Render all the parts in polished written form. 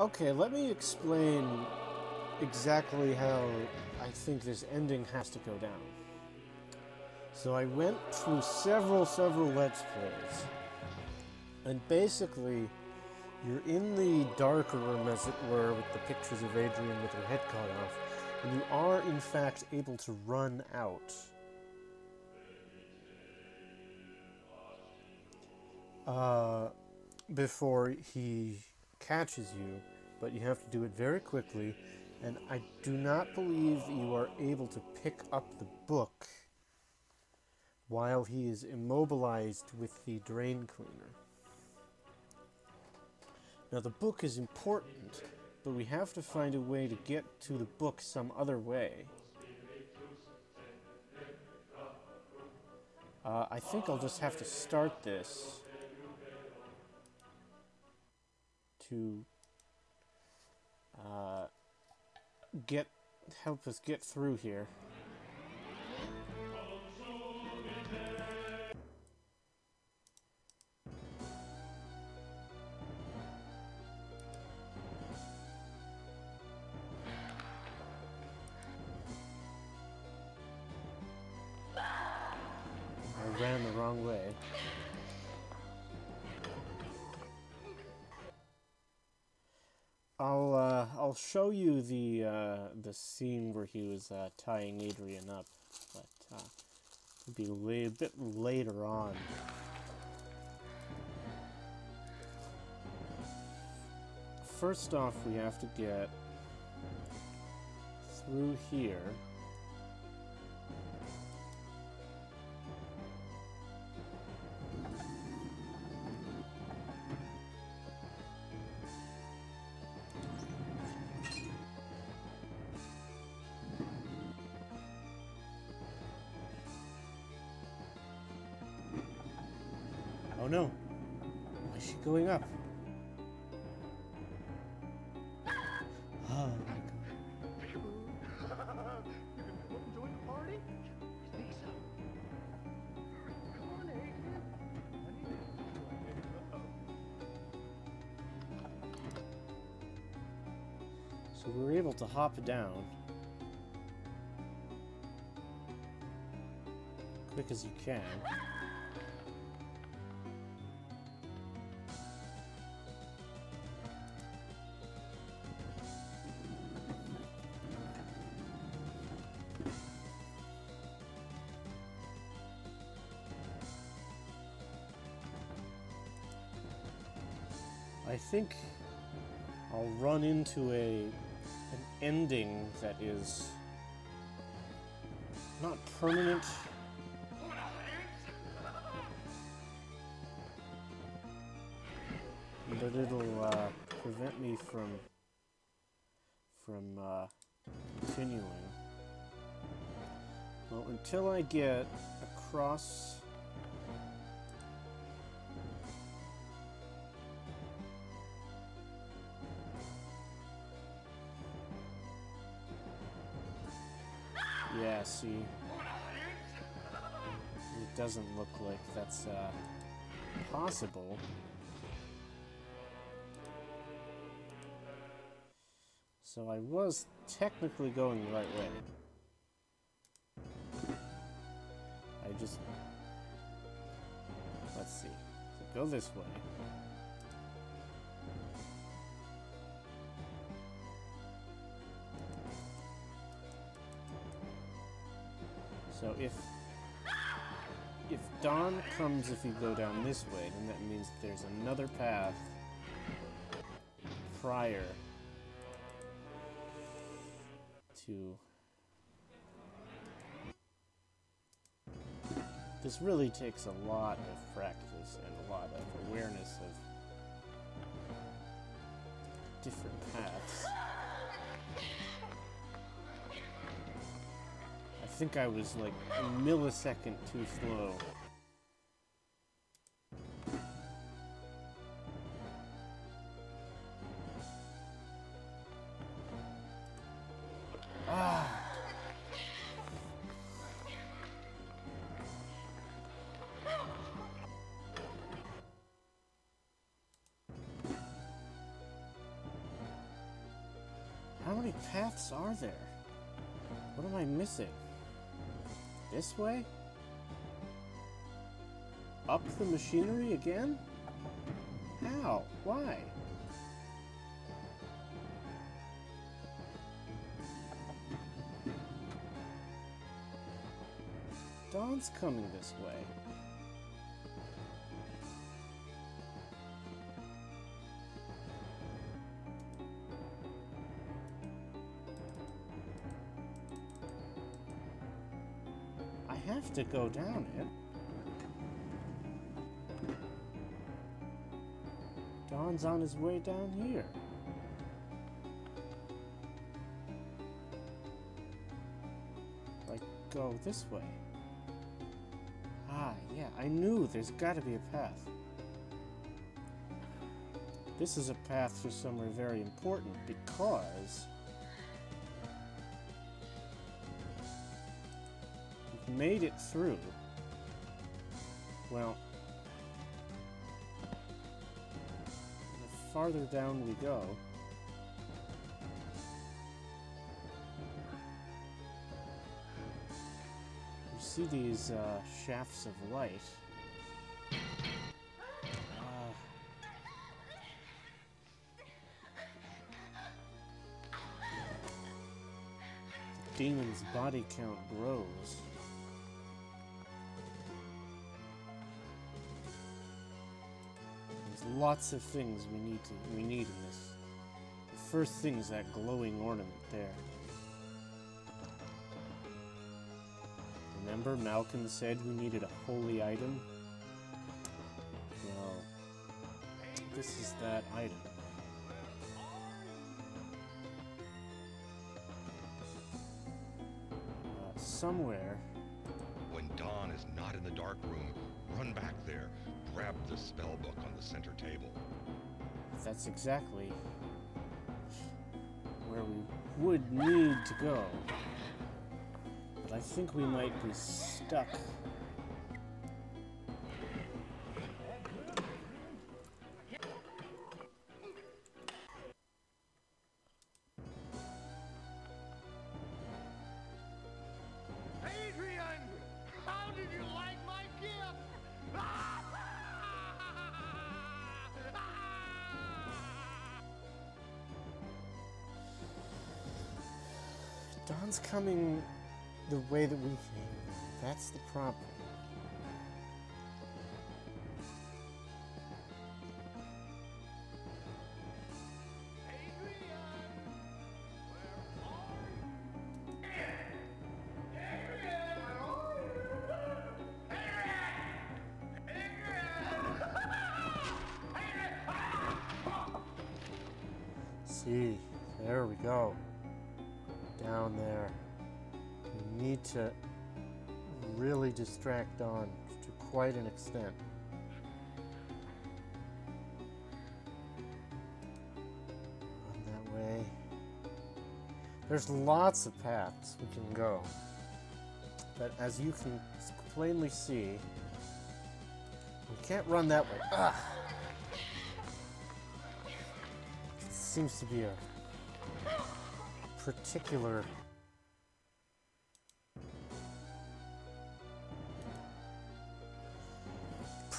Okay, let me explain exactly how I think this ending has to go down. So I went through several Let's Plays, and basically, you're in the darker room, as it were, with the pictures of Adrian with her head cut off, and you are, in fact, able to run out. Before he catches you, but you have to do it very quickly, and I do not believe that you are able to pick up the book while he is immobilized with the drain cleaner. Now, the book is important, but we have to find a way to get to the book some other way. I think I'll just have to start this to help us get through here. I ran the wrong way. I'll show you the scene where he was tying Adrian up, but it'll be a bit later on. First off, we have to get through here. Oh no! Why is she going up? Oh my god. You can come join the party? I think so. Come on, Adrian. So we're able to hop down. Quick as you can. I think I'll run into an ending that is not permanent, but it'll prevent me from continuing. Well, until I get across. Yeah, see, it doesn't look like that's possible. So I was technically going the right way. Let's see. So go this way. So if dawn comes if you go down this way, then that means that there's another path prior to... This really takes a lot of practice and a lot of awareness of different paths. I think I was like a millisecond too slow. How many paths are there? What am I missing? This way? Up the machinery again? How? Why? Dawn's coming this way. I have to go down it. Dawn's on his way down here. Like, go this way. Ah, yeah, I knew there's gotta be a path. This is a path to somewhere very important because we've made it through. Well, the farther down we go, you see these shafts of light. The demon's body count grows. There's lots of things we need in this. The first thing is that glowing ornament there. Remember, Malcolm said we needed a holy item? Well, this is that item. Somewhere. When Dawn is not in the dark room, run back there. Grab the spell book on the center table. That's exactly where we would need to go. But I think we might be stuck. Adrian! How did you like my gift? Dawn's coming the way that we came. That's the problem. See, there we go. Down there. We need to really distract Dawn to quite an extent. On that way. There's lots of paths we can go. But as you can plainly see, we can't run that way. Ah! Seems to be a particular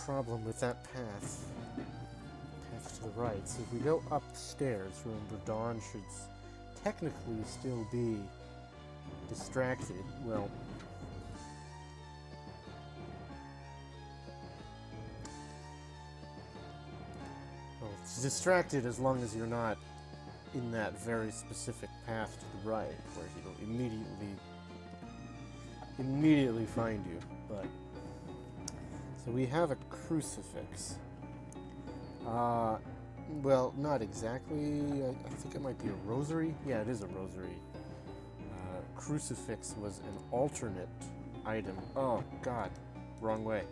problem with that path. Path to the right. So if we go upstairs, remember Dawn should technically still be distracted. Well, it's distracted as long as you're not in that very specific path to the right, where he'll immediately find you. But so we have a crucifix. Well, not exactly. I think it might be a rosary. Yeah, it is a rosary. Crucifix was an alternate item. Oh God, wrong way.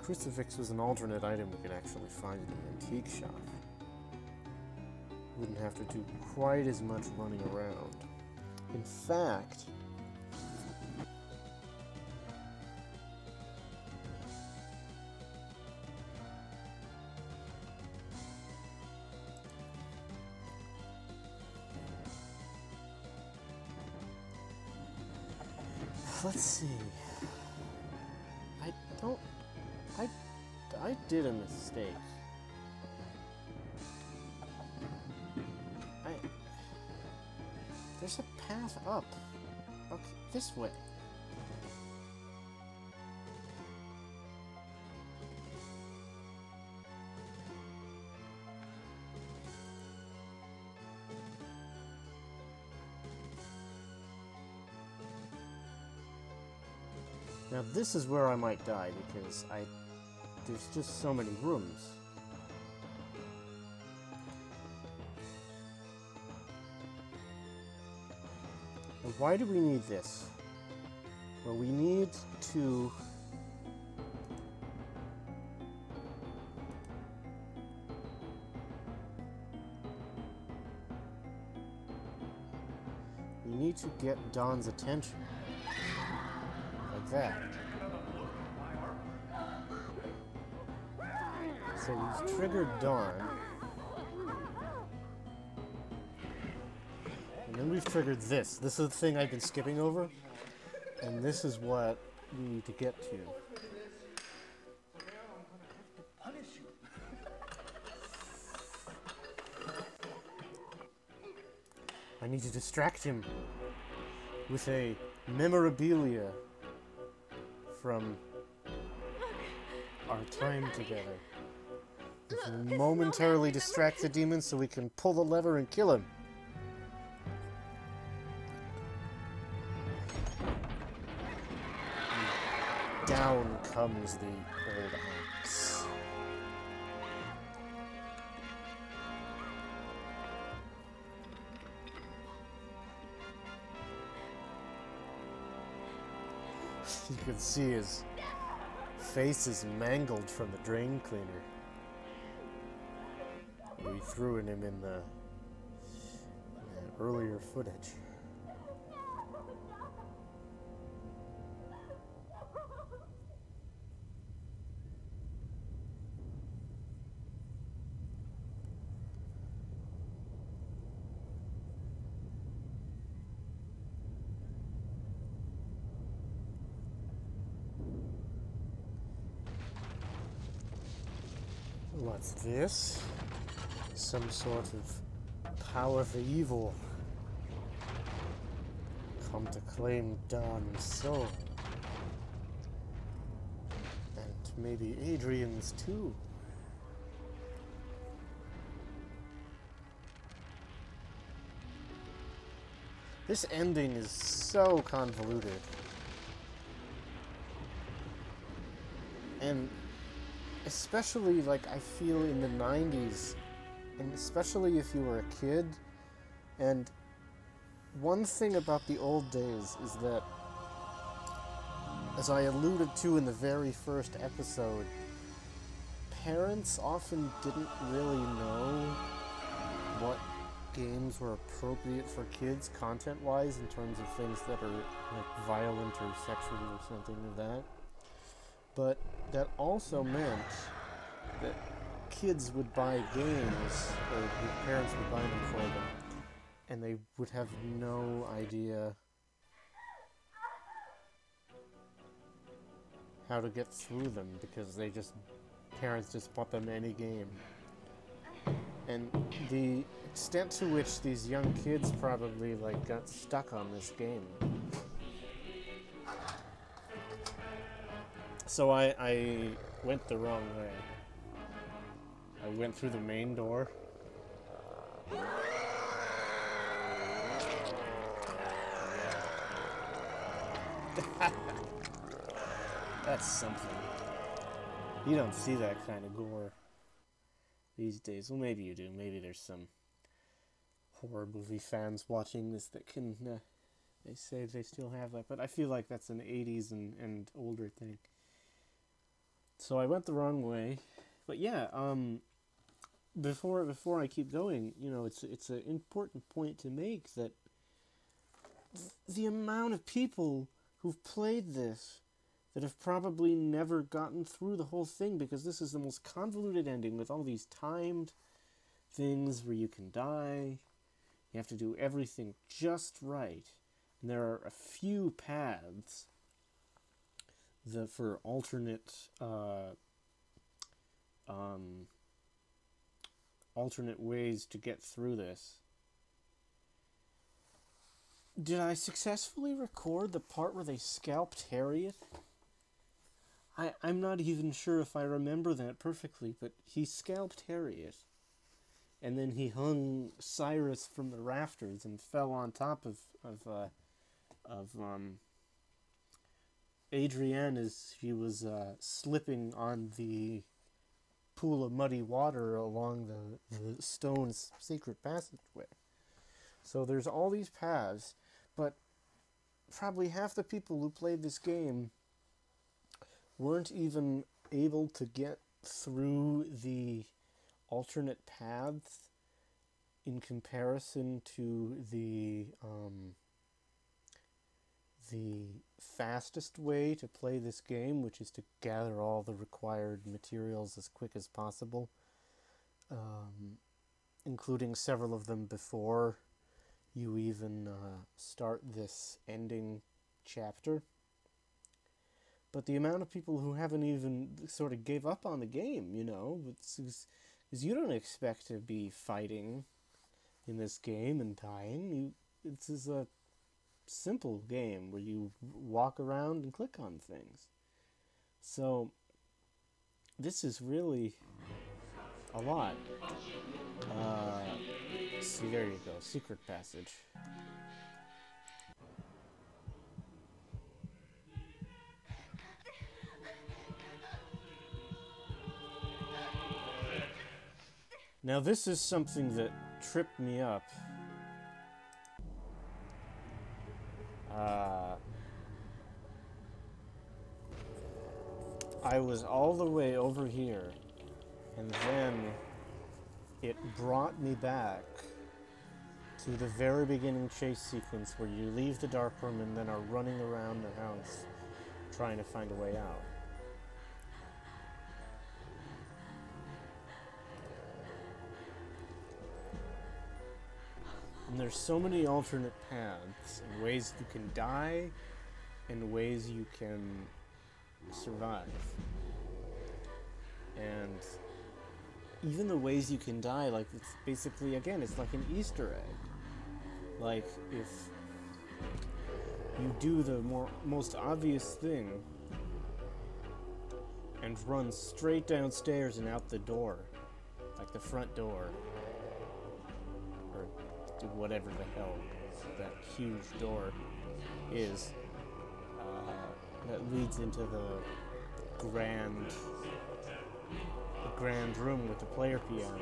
Crucifix was an alternate item we could actually find in the antique shop. Wouldn't have to do quite as much running around. In fact, Let's see. I don't... I did a mistake. There's a path up. Okay, this way. Now this is where I might die because there's just so many rooms. And why do we need this? Well, we need to... We need to get Don's attention. Like that. So we've triggered Dawn. And then we've triggered this. This is the thing I've been skipping over. And this is what we need to get to. I need to distract him with a memorabilia from our time together. We can momentarily distract the demon so we can pull the lever and kill him. And down comes the old axe. You can see his face is mangled from the drain cleaner. We threw him in the earlier footage. What's this? Some sort of power for evil. Come to claim Don's soul. And maybe Adrian's too. This ending is so convoluted. And especially, like, I feel in the 90s, and especially if you were a kid, and one thing about the old days is that, as I alluded to in the very first episode, parents often didn't really know what games were appropriate for kids, content-wise, in terms of things that are, like, violent or sexual or something like that. But that also meant that kids would buy games, or their parents would buy them for them, and they would have no idea how to get through them because parents just bought them any game. And the extent to which these young kids probably, like, got stuck on this game. So I went the wrong way. I went through the main door. That's something. You don't see that kind of gore these days. Well, maybe you do. Maybe there's some horror movie fans watching this that can, they say they still have that. But I feel like that's an 80s and older thing. So I went the wrong way, but yeah, before I keep going, you know, it's an important point to make that the amount of people who've played this that have probably never gotten through the whole thing, because this is the most convoluted ending with all these timed things where you can die, you have to do everything just right, and there are a few paths for alternate ways to get through this. Did I successfully record the part where they scalped Harriet? I'm not even sure if I remember that perfectly, but he scalped Harriet, and then he hung Cyrus from the rafters and fell on top of Adrienne as she was slipping on the pool of muddy water along the stone's secret passageway. So there's all these paths, but probably half the people who played this game weren't even able to get through the alternate paths in comparison to the fastest way to play this game, which is to gather all the required materials as quick as possible, including several of them before you even start this ending chapter. But the amount of people who haven't even sort of gave up on the game, you know, is you don't expect to be fighting in this game and dying. This is a simple game where you walk around and click on things. So this is really a lot. See, there you go, secret passage. Now this is something that tripped me up. I was all the way over here, and then it brought me back to the very beginning chase sequence where you leave the dark room and then are running around the house trying to find a way out. And there's so many alternate paths and ways you can die and ways you can survive. And even the ways you can die, like, it's basically, again, it's like an Easter egg. Like, if you do the most obvious thing and run straight downstairs and out the door, like the front door, or whatever the hell that huge door is, that leads into the grand room with the player piano.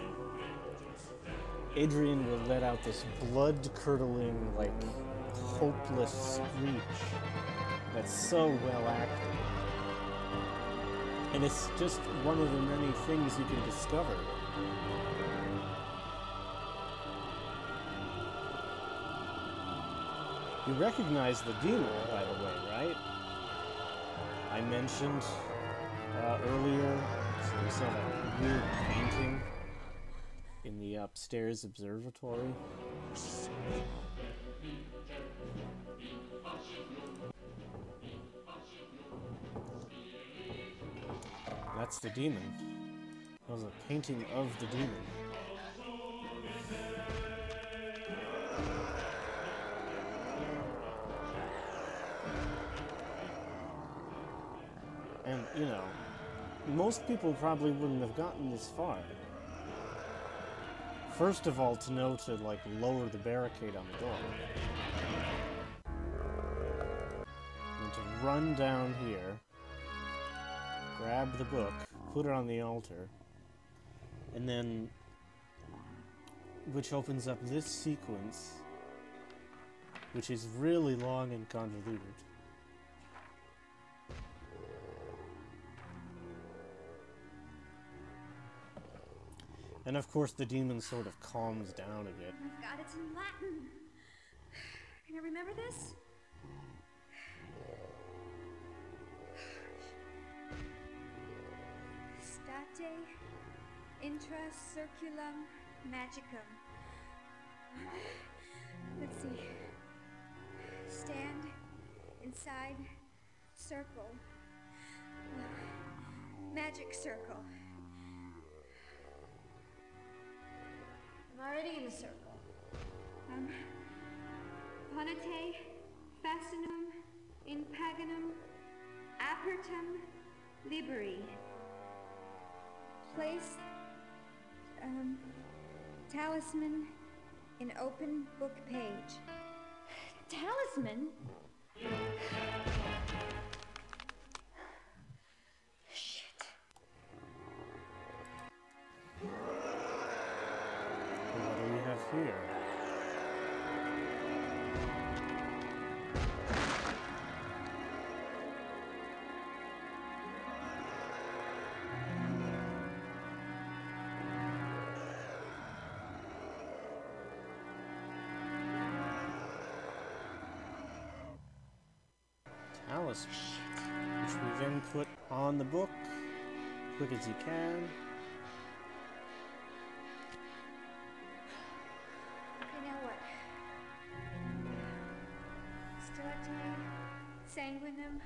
Adrian will let out this blood-curdling, like, hopeless screech that's so well acted. And it's just one of the many things you can discover. You recognize the demon, by the way, right? I mentioned earlier, so we saw that weird painting in the upstairs observatory. That's the demon. That was a painting of the demon. And, you know, most people probably wouldn't have gotten this far. First of all, to know to, like, lower the barricade on the door. And to run down here, grab the book, put it on the altar, and then, which opens up this sequence, which is really long and convoluted. And of course the demon sort of calms down a bit. Oh God, it's in Latin. Can I remember this? State intra circulum magicum. Let's see. Stand inside circle magic circle. I'm already in the circle. Ponete, fascinum, impaginum, apertum, liberi. Place, talisman in open book page. Talisman? Shit. What do we have here? Talisman, which we then put on the book, quick as you can. You know what? Stellate, sanguinum,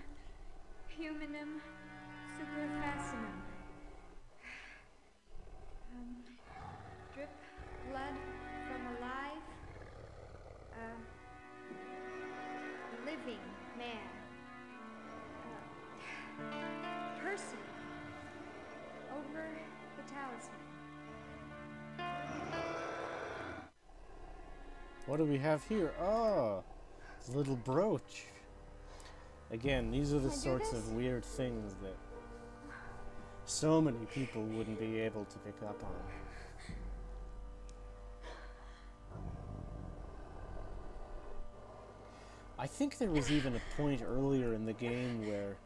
humanum, superfascinum. Drip blood from alive, living man. Person over the talisman. What do we have here? Oh, it's a little brooch. Again, these are the Can I do sorts this? of weird things that so many people wouldn't be able to pick up on. I think there was even a point earlier in the game where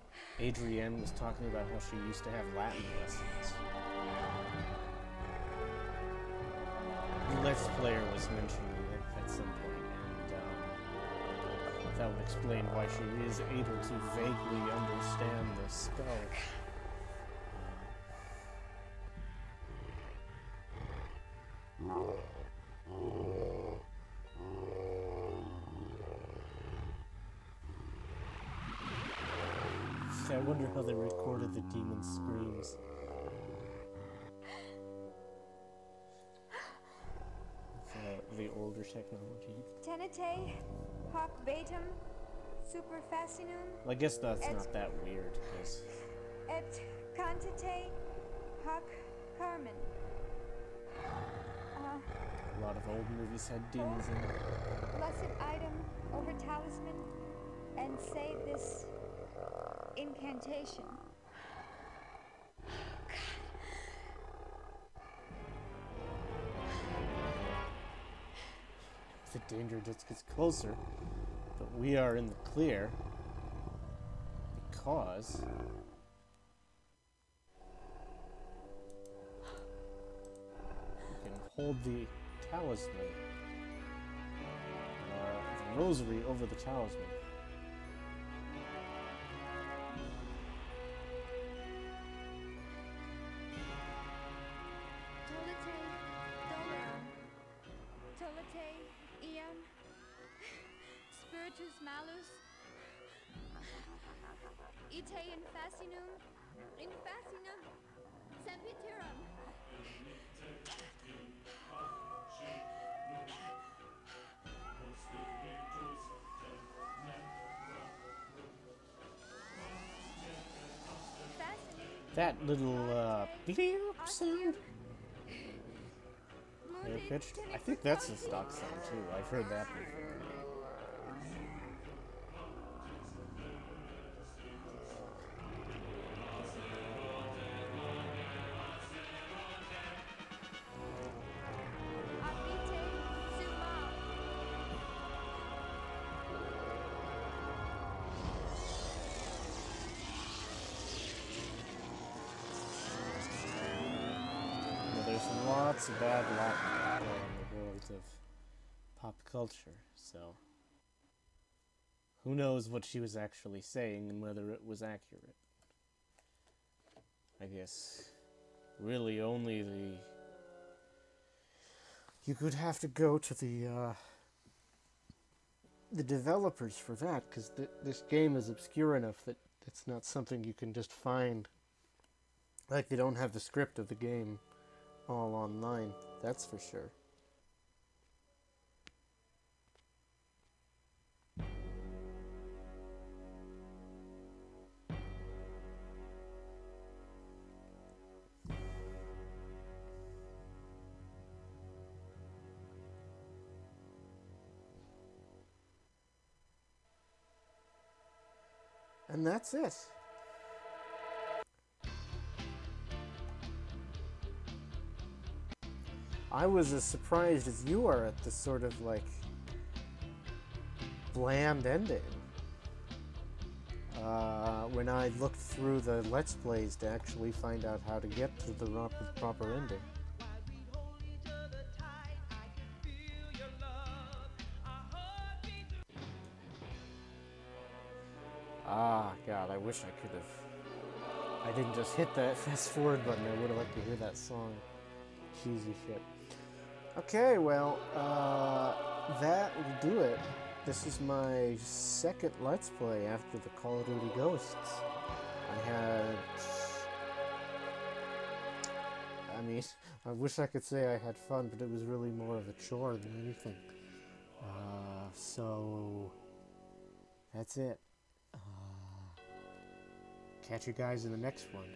Adrienne was talking about how she used to have Latin lessons. The Let's Player was mentioning it at some point, and that would explain why she is able to vaguely understand the spell. I wonder how they recorded the demon's screams. The older technology. Tenete, hoc betum, superfascinum, Well, I guess that's not that weird, because et cantite, hoc carmen. a lot of old movies had demons in them. Blessed item over talisman, and say this incantation. The danger just gets closer, but we are in the clear because we can hold the talisman, the rosary over the talisman. Tolete, doleum, tolete, iam, spiritus malus, ite in fascinum, sempiterum. That little bleep sound, high pitched. I think that's a stock sound too. I've heard that before. Abite sumam. Well, there's lots of bad luck out there in the world of pop culture, so who knows what she was actually saying and whether it was accurate. I guess really only you could have to go to the developers for that, because this game is obscure enough that it's not something you can just find Like, they don't have the script of the game all online, that's for sure. And that's it. I was as surprised as you are at this sort of, like, bland ending. When I looked through the Let's Plays to actually find out how to get to the proper ending. Ah, God, I wish I could have. I didn't just hit that fast forward button. I would have liked to hear that song. Cheesy shit. Okay, well, that will do it. This is my second Let's Play after the Call of Duty Ghosts. I wish I could say I had fun, but it was really more of a chore than anything. So, that's it. Catch you guys in the next one.